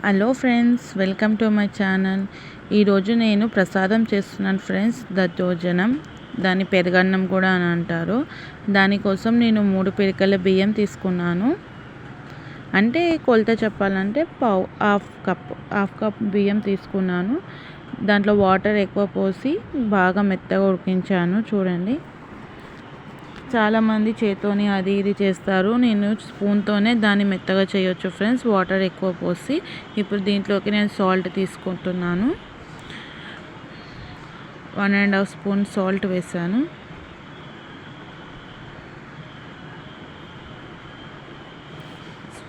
Hello friends, welcome to my channel. ఈరోజు నేను ప్రసాదం చేస్తున్నాను ఫ్రెండ్స్, దద్దోజనం. దాన్ని పెరుగన్నం కూడా అని అంటారు. దానికోసం నేను 3 పిడికల బియ్యం తీసుకున్నాను. అంటే కొలత చెప్పాలంటే హాఫ్ కప్ బియ్యం తీసుకున్నాను. దాంట్లో వాటర్ ఎక్కువ పోసి బాగా మెత్తగా ఉడికించాను. చూడండి, చాలామంది చేత్తోని అది ఇది చేస్తారు. నేను స్పూన్తోనే దాన్ని మెత్తగా చేయొచ్చు ఫ్రెండ్స్, వాటర్ ఎక్కువ పోసి. ఇప్పుడు దీంట్లోకి నేను సాల్ట్ తీసుకుంటున్నాను. 1.5 స్పూన్ సాల్ట్ వేసాను.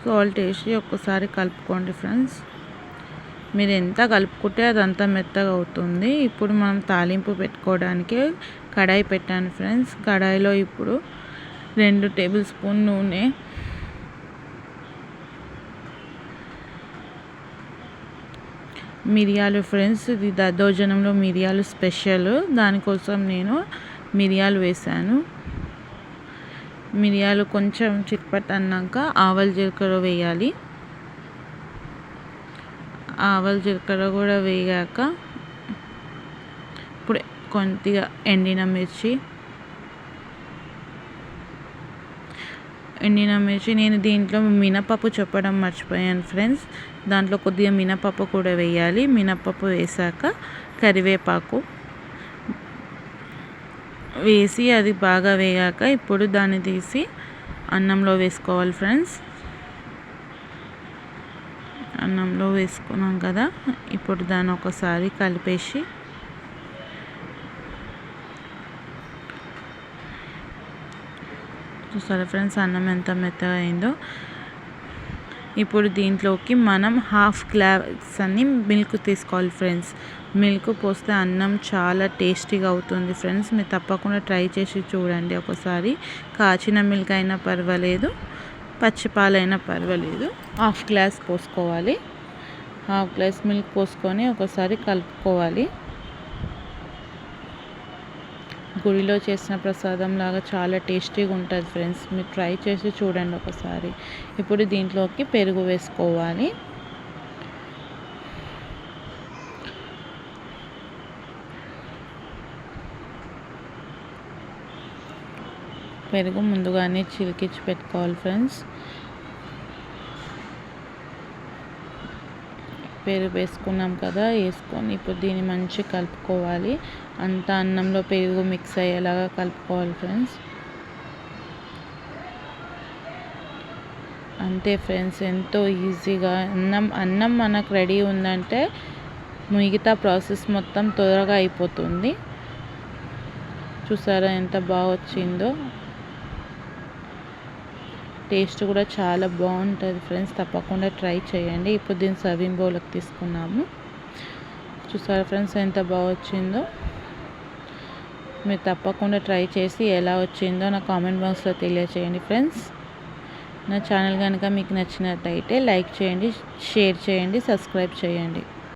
సాల్ట్ వేసి ఒక్కసారి కలుపుకోండి ఫ్రెండ్స్. మీరు ఎంత కలుపుకుంటే అదంతా మెత్తగా అవుతుంది. ఇప్పుడు మనం తాలింపు పెట్టుకోవడానికి కడాయి పెట్టాను ఫ్రెండ్స్. కడాయిలో ఇప్పుడు 2 టేబుల్ స్పూన్ నూనె, మిరియాలు ఫ్రెండ్స్, ఇది దద్దోజనంలో మిరియాలు స్పెషల్. దానికోసం నేను మిరియాలు వేసాను. మిరియాలు కొంచెం చిట్పట్ అన్నాక ఆవాలు జీలకర్ర వేయాలి. ఆవాలు జీలకర్ర కూడా వేగాక ఇప్పుడు కొద్దిగా ఎండిన మిర్చి నేను దీంట్లో మినపప్పు చెప్పడం మర్చిపోయాను ఫ్రెండ్స్. దాంట్లో కొద్దిగా మినపప్పు కూడా వేయాలి. మినపప్పు వేసాక కరివేపాకు వేసి అది బాగా వేగాక ఇప్పుడు దాన్ని తీసి అన్నంలో వేసుకోవాలి ఫ్రెండ్స్. అన్నంలో వేసుకున్నాం కదా, ఇప్పుడు దాన్ని ఒకసారి కలిపేసి చూసారా ఫ్రెండ్స్, అన్నం ఎంత మెత్తగా అయిందో. ఇప్పుడు దీంట్లోకి మనం 1/2 గ్లాస్ అన్ని మిల్క్ తీసుకోవాలి ఫ్రెండ్స్. మిల్క్ పోస్తే అన్నం చాలా టేస్టీగా అవుతుంది ఫ్రెండ్స్. మీరు తప్పకుండా ట్రై చేసి చూడండి ఒకసారి. కాచిన మిల్క్ అయినా పర్వాలేదు, పచ్చిపాలైనా పర్వాలేదు. 1/2 గ్లాస్ పోసుకోవాలి. 1/2 గ్లాస్ మిల్క్ పోసుకొని ఒకసారి కలుపుకోవాలి. గుడిలో చేసిన ప్రసాదం లాగా చాలా టేస్టీగా ఉంటుంది ఫ్రెండ్స్. మీరు ట్రై చేసి చూడండి ఒకసారి. ఇప్పుడు దీంట్లోకి పెరుగు వేసుకోవాలి. పెరుగు ముందుగానే చిలికించి పెట్టుకోవాలి ఫ్రెండ్స్. పెరుగు వేసుకున్నాం కదా, వేసుకొని ఇప్పుడు దీన్ని మంచిగా కలుపుకోవాలి. అంతా అన్నంలో పెరుగు మిక్స్ అయ్యేలాగా కలుపుకోవాలి ఫ్రెండ్స్. అంతే ఫ్రెండ్స్, ఎంతో ఈజీగా అన్నం మనకు రెడీ ఉందంటే మిగతా ప్రాసెస్ మొత్తం త్వరగా అయిపోతుంది. చూసారా ఎంత బాగా వచ్చిందో. టేస్ట్ కూడా చాలా బాగుంటుంది ఫ్రెండ్స్, తప్పకుండా ట్రై చేయండి. ఇప్పుడు దీన్ని సర్వింగ్ బౌల్కి తీసుకున్నాము. చూసారా ఫ్రెండ్స్ ఎంత బాగా వచ్చిందో. మీరు తప్పకుండా ట్రై చేసి ఎలా వచ్చిందో నా కామెంట్ బాక్స్లో తెలియచేయండి ఫ్రెండ్స్. నా ఛానల్ కనుక మీకు నచ్చినట్టయితే లైక్ చేయండి, షేర్ చేయండి, సబ్స్క్రైబ్ చేయండి.